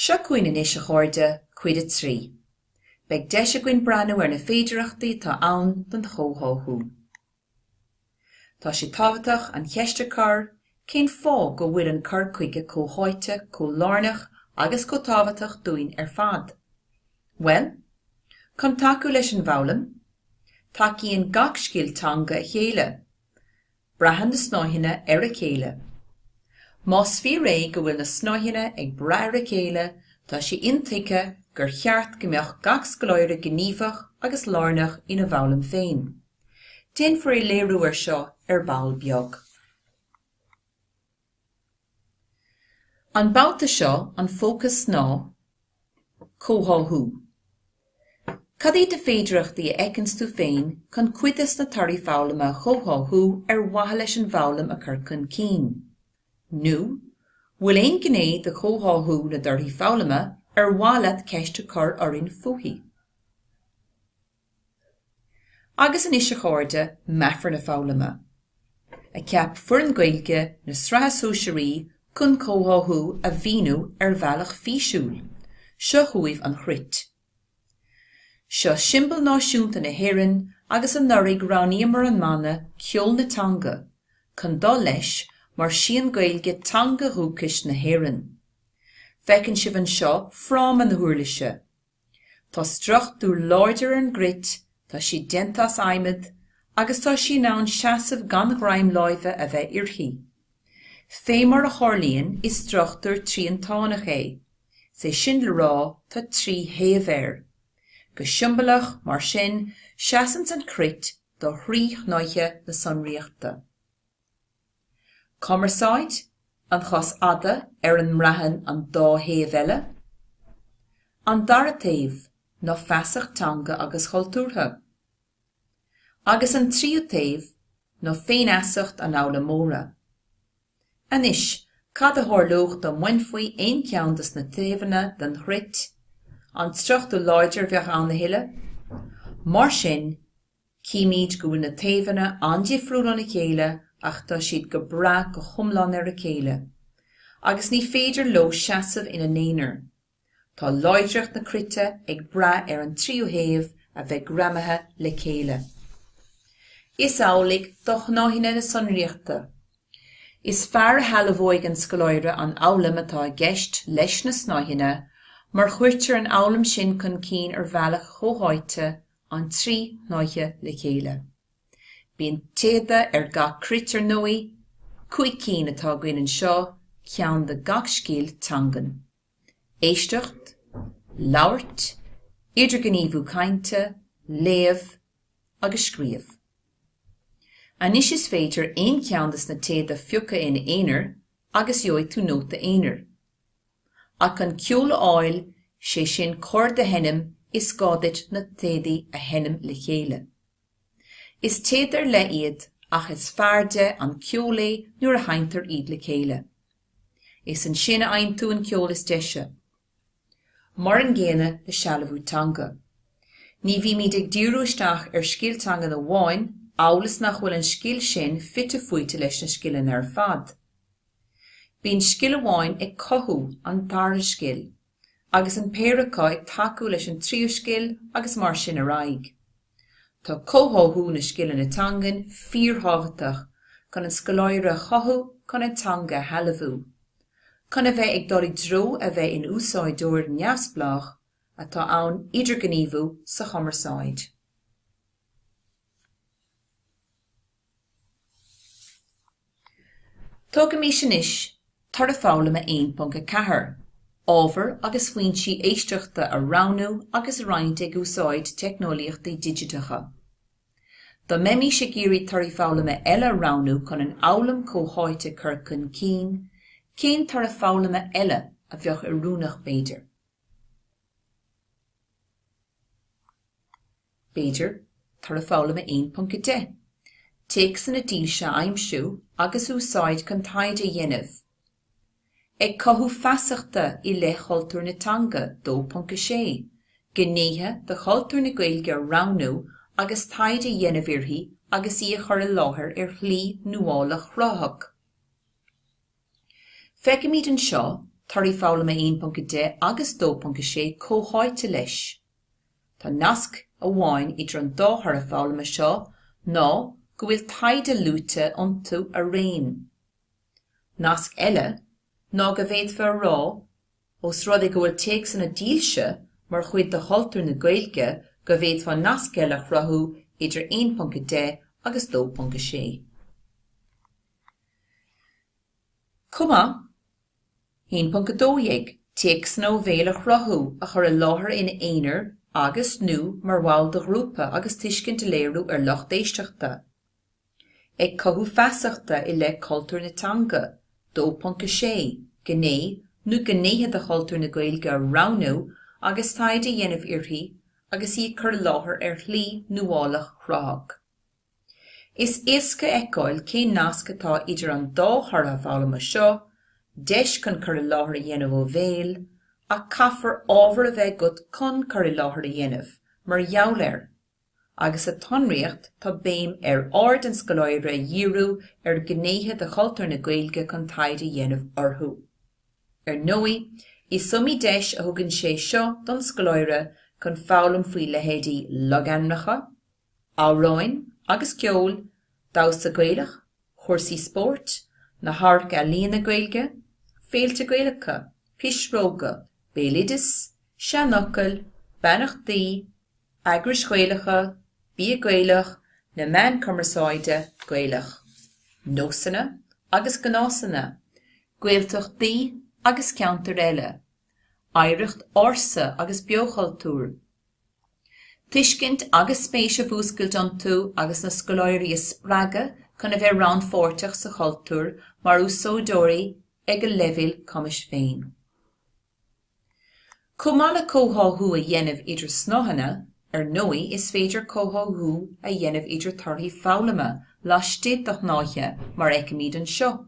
Seo cuioine is a chóirde cuide trí. Beg deise gwyn branw na féidirachtaí tá ann don chóthú. Tá sé tábhachtach an cheiste car, cén fá go bhfuil an car chuige cóháite, cólárnach agus go tábhachtach dúin fad. Well, chun taú leis an bhoghlaim, takeíonn gach scialtanga a chéile. Brahan na snáithine a chéile. Más fí ré go bhfuil na snáithine ag bra a chéile, tá sé intaige gur cheart gombeach gach scoláire gníomhach agus lárnach ina bhoghlaim féin. Déan for I léirúir seo bail beag. An bouta seo an fócas ná cóthú. Cad é de féidirachtaí eicins tú féin chun cuidas na tarí bhoghlaime chóthú watha leis an bhoghlaim a chur chun cín. Nu, bhfuil éon gné de chóthú na dorthaí bhoghlaime bhálaat ceiste cur orin fuhi. Agus an isise chóirde meafar na bhoghlaime. A ceap fuair Gaeilge na srathasúisirí chun cóthú a bhíonú bhealach físiúil, seo chuaimh an chrit. Seo simbal náisiúnta na hÉireann agus an noraigh ránaí mar an mana ceol na tanga, chun dá leis mar síon Gaeilge tanga rúchais na hÉireann. Fecinn sibh an seo frám an na huirlise. Tá strucht dú láidir an grit, tá sí dentas aimid, agus tá sí nán seasamh gan ghraim láimhe a bheith irthaí. Fémar a chorlaíonn is struchtúir trí an tánach é, sé sin le rá tá trí héamhéir. Go siombalach mar sin seasant an crit do thrí chnáithe na sonraíochta. Commerceáid, an chos ada an mrahan an dá héamheile. An dara taobh nó feasach tanga agus chultúrtha. Agus an tríú taobh nó féin easacht an ála móra. Anis, cad a thorlóch do muinfuoi éon ceantas na taobhanna den chrit, an strucht do láidir bheach an na hiile. Mar sin, cíimiid go bhfuil na taobhanna an difriúil an na chéile ach tá siad go bra go chumlán a chéile. Agus ní féidir lo seasamh ina néanaar. Tá láidreacht na crite ag bra an tríú héamh a bheith gramathe le chéile. Is álaigh do chnáithine na sonraíochta. Is fearr a healmhóig an scoláire an álaim atá gceist leis na snáithine, mar chuirtear an álaim sin chun cín bhealach chóháite an trí náithe le chéile. Bíonn téada gach critar nuí, chuig cín atá gcuin an seo, ceann de gach scíal tangan. Éisteacht, labhairt, idir gníomhú cainte, léamh agus scríomh. Anis is féidir éon ceantas na téada fiúcha in éonar agus joid tú nóta éonar. Ach an ceola áil sé sin cóir de henim is scáidit na téadaí a henim le chéile. Is téadar le iad ach is fearde an ceolé nuair a haintar iad le chéile. Is an sinna ein tú an ceol is deise. Mar an ggéine le sealamhú tanga. Ní bhí míad ag díúisteach scíaltanga na bháin, álas nach bhfuil an scíal sin fitte fuite leis na scíalan fad. Bíonn scíal amháin ag cothú an dara scíal, agus an péireachá ag takeú leis an tríú scíal agus mar sin a raig. Tá cóthú na scíalan na tangan fíorthábhachtach chun an scoláire chothú chun an tanga healmhú. Chun a bheith ag dorí dro a bheith in úsáidúir neamhsplach atá ann idir gníomhú sa chomarsáid. Tóga mí sin is tar a bhoghlaime 1.4, ábhar agus faoin si éisteachta a ránú agus roinnt ag úsáid technoliaachtaí digitacha. Tá memí sé géirí tar a bhoghlaime eile ránú chun an álaim cóháite chur chun cín, cén tar a bhoghlaime eile a bheoch rúnach béidir. Béidir tar a bhoghlaime 1.10. Teach san na díse aimsiú agus úsáid chun taide dhéanamh. Ag cothú feasachta I le chultúir na tanga 2.6, gnéithe de chultúir na Gaeilge ránú agus taide dhéanamh irthaí agus í a chur a láthair chlí nuálach ráthach. Feicimid an seo tarí fáilme 1.10 agus 2.6 cóháite leis. Tá nasc a bháin idir an dóthar a fáilme seo ná go bhfuil taide lúte iontu a réin. Nasc eile ná go bhéad fear rá os rud go bhfuil teag san na díalse mar chuid de haltar na Gaeilge go bhéad fan nasc eile chrathú idir 1.10 agus 2.6. Cuma 1.2 teag san ó bhéile chrathú a chur a láthair in éonar agus nó mar bháil de grúpa agus tuiscint léirú loch d'éisteachta. Ag cothú feasachta i le cultúr na Tanga, 2.6, gné nó gnéthe de cultúr na Gaeilge a ránú agus taide dhéanamh iarthaí agus í chur láthair chlí nuálach chrág. Is éasca eicáil cé nasc atá idir an dóthar a fáilme seo, deis chun chur láthair a dhéanamh ó bhéal, a caithfar ábhar a bheith go chun chur láthair a dhéanamh mar jaall agus a tonreacht tá béim ard an scoláire dhíriú gnéthe de cultúr na Gaeilge chun taide dhéanamh orthú. Nói, is sumí deis a thugann sé seo don scoláire chun fálam faoi lehéadí loganracha, áráin agus ceol, dása Gaelach, chursaí sport, na harca a líon na Gaeilge, féilte Gaelacha, pisróga, bélidas, seanachal, bannachtaí, agris Gaelacha, bí Gaelach, na man commerceáide Gaelach, nósanna agus gnásanna, Gaeltachtaí agus ceantar eile, áireacht orsa agus beochaltúr. Tuiscint agus spéise bhúscailt an tú agus na scoláirí is sppraga chun a bheith rán fórteach sa cultúr mar úsódóirí ag a leibhil cumis féin. Cumala cóthú a dhéanamh idir snothanna nói is féidir cóthú a dhéanamh idir tarthaí fáilme laistíad do náithe mar ag míad an seo.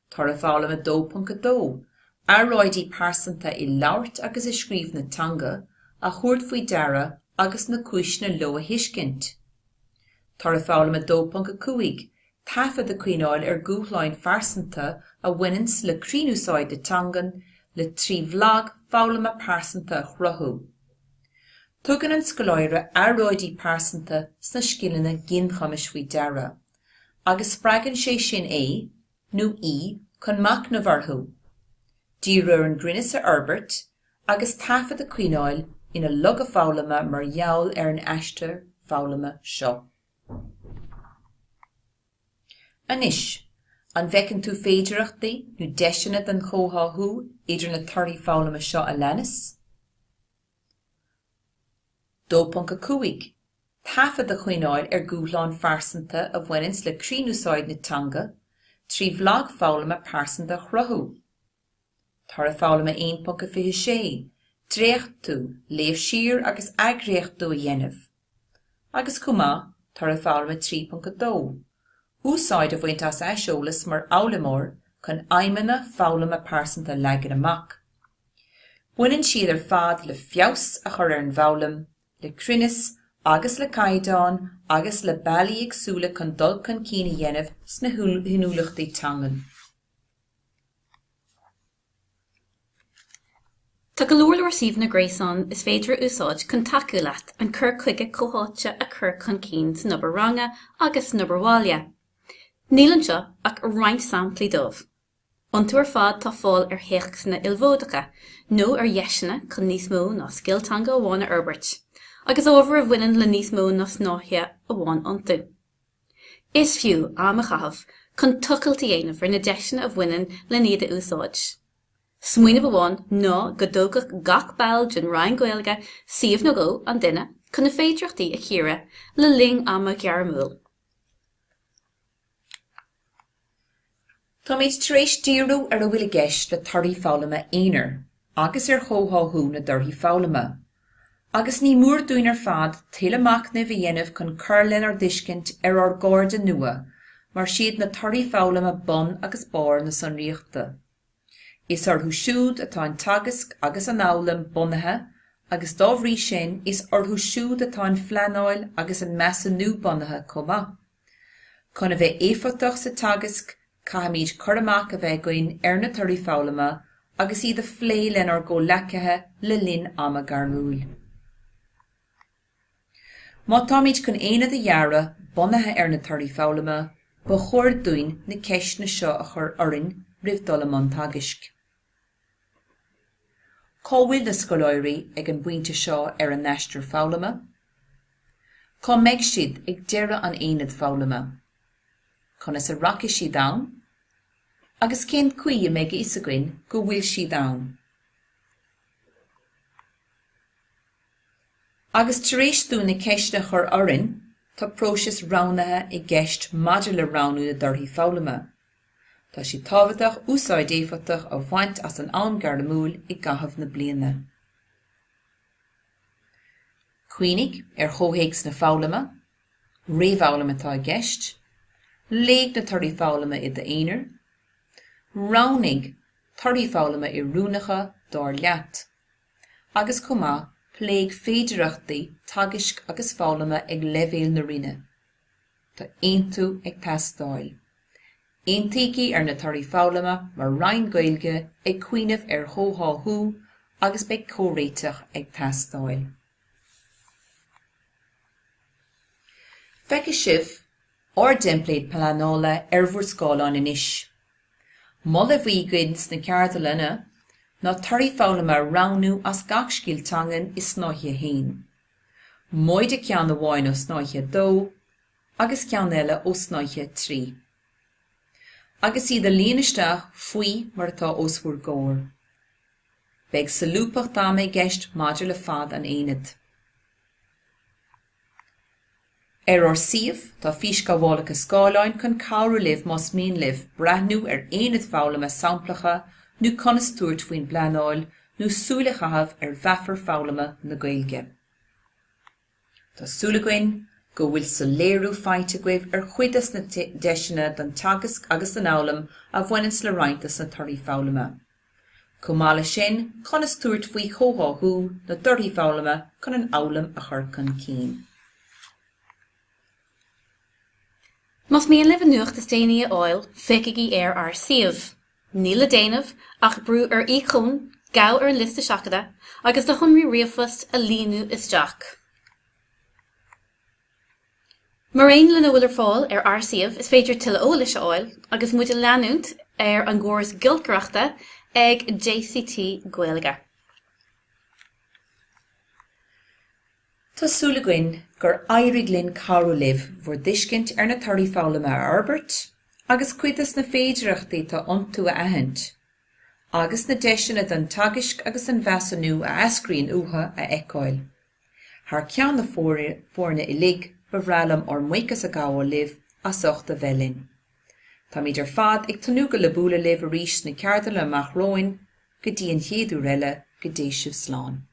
Tar a fáilme 2.2 Aráidí pásanta i labhart agus i scríomh na Tanga a chuirt faoi dara agus na cúis na lo a hiiscint. Tar a fáilme 2.2 tafa de cuineáil gúthláin farsanta a bhainins le críúsáid de Tangan le trí bhlag fáilme pásanta a chruthú. Tugann an scoláire aráidí pásanta sna scileanna ginchamis faoi dara, agus spreagann sé sin nó chun mac na bharthú. Dírear an grinne sa Herbert agus tafa de cuineáil ina lug a fáilme mar jaall an aiste fáilme seo. Anis, an bhecinn tú féidireachtaí nó deisina den chóthú idir na tarthaí fáilme seo a leanas? 2.2 Tafa de chuineáil gúthláin farsanta a bhainins le críúsáid na Tanga, trí bhlag fáilme pásanta a chruthú. Tar a fáilme 1.26 Dréacht tú, léamh siar agus agréacht tú a dhéanamh. Agus cumá, tar a fáilme 3.2 Úsáid a bhaint as eisiolalas mar álamór chun aimimena fáilme pásanta legan amach. Baineann siad fad le fios a chur an bhfálam, le crinnis agus le caighdeán agus le bailí agsúla chun dul chun cína dhéanamh sna hinúlachtaí Tangan. Tá go leor síomh na Gréasáin is féidir úsáid chun taú leat an cur chuige cóháite a chur chun cín sa nobar ranga agus nobar bháile. Nílann seo ach roinnt samplaí dómh. Iontu fad tá fáil héach sanna ilmhódacha, nó dheisina chun níos mó ná sciltanga a bháin Herbert, agus óbhar a bhaineann le níos mó ná snáthe a bháin iontu. Is fiú am a chahabh chun tucailtaí dhéanamh ar na deisina a bhaineann le níad a úsáid. Smuoineh bháin ná go dógach gach bail den Ryan Gaeilge siomh nó go an duine chun na féidireachtaí a chiaire le ling ama gearmúil. Tá méid tar éis díriú a bhfuil gceist le tarthaí fáilme éonar, agus chóthú na dorthaí fáilme. Agus ní mór dúin fad tuile amach na bhíanamh chun curlinn duiscint ar gáirde nua, mar siad na tarthaí fáilme bon agus bár na sonríochta. Is orthú siúd atá an tagasc agus an álam bunathe, agus dómhrí sin is orthú siúd atá an fleanáil agus an measa nú bunathe comá. Chun a bheith éifeachtach sa tagasc, caithimid chur amach a bheith goin ar na tarthaí fáilme agus iad a phléilean ar go lecathe le linn ama garmúil. Má táimid chun éad a dheara bunathe ar na tuirí fáilme, ba chóir dúin na ceisna seo a chur orin ribh dul am tagisc. Cá bhfuil na scoláirí ag an buinte seo ar an neistir fáilme? Cá meid siad ag deireadh an éad fáilme? Conas a racha si dain? Agus cén cuí a méid is againn go bhfuil si dain. Agus tar éis dún na ceisna chur orin, tá próisis ránathe i gceist maidir le ránú na dorthaí fáilme. Tá si tábhachtach úsáid éifigeach a bhaint as an ann garlamúil i gcaitheamh na bliana. Cuoinnig ar chomhthéacs na fáilme, réamhfáilme tá i gceist, léig na tuirí fáilme i d'aonar, ránig tuirí fáilme i rúnacha dár leat, agus cumá pléig féidireachtaí tagisc agus fáilme ag leibhéal na rinne. Tá aontú ag teastáil. Aontaigí ar na tuirí fáilme mar rainn gaeilge ag cuineamh ar chomhtháthú agus beidh comhréiteach ag teastáil. Feiceadh sibh ordempléad pleanála ar bhur scáileán inis. Molla bhuiigins na cearta lena, ná tuirí fáilme ránú as gach scialtangan is snáithe hain. Móide ceann amháin ó snáithe 2, agus ceann eile ó snáithe 3. Agus iad a líonaisteach faoi mar atá os bhuair góir. Beidh sa lúpach dá mé gceist maidir le fad an éad. Ar siomh tá fís go bhálacha scáileáin chun cabhrú libh más míon libh brathnú ar éad fáilme samplacha nó conas túirt faoin pleanáil nó súla chathab ar bheafar fáilme na Gaeilge. Tá súlagainn go bhfuil sa léirú feite goibh ar chuidas na deisina don tagasc agus an álam a bhaineann le roinntas na tuirí fáilme. Cumála sin conas túirt faoi chomhtháthú na dorthaí fáilme chun an álam a chur chun cín. Mas míon libh nuacht is déine áil feicigí ar siomh. Níl a déanamh ach brú ar íchún gabh ar liste seachada agus do chunrí riamhfast a líonú isteach. Mar aon le bhfuil ar fáil ar siomh is féidir tuilleadh ólas áil agus muid a leanúnt ar an gcóras gilcreachta ag JCT Gaeilge. Tá súlagainn gur éirigh linn cabhrú libh bhur duiscint ar na tuirí fáilme ar Albert, agus cuidas na féidireachtaí tá iontú a aithint, agus na deisina don tagisc agus an bheasanú a ascríonn uatha a eicáil. Thar ceann na fórna I lig ba bhrealam or muchas a gáil libh a socht a bhelinn. Tá idir fad ag tanúga le búla libh a rís na cearta le amach roin go dtí an chéadú eile go dtí sibh slán.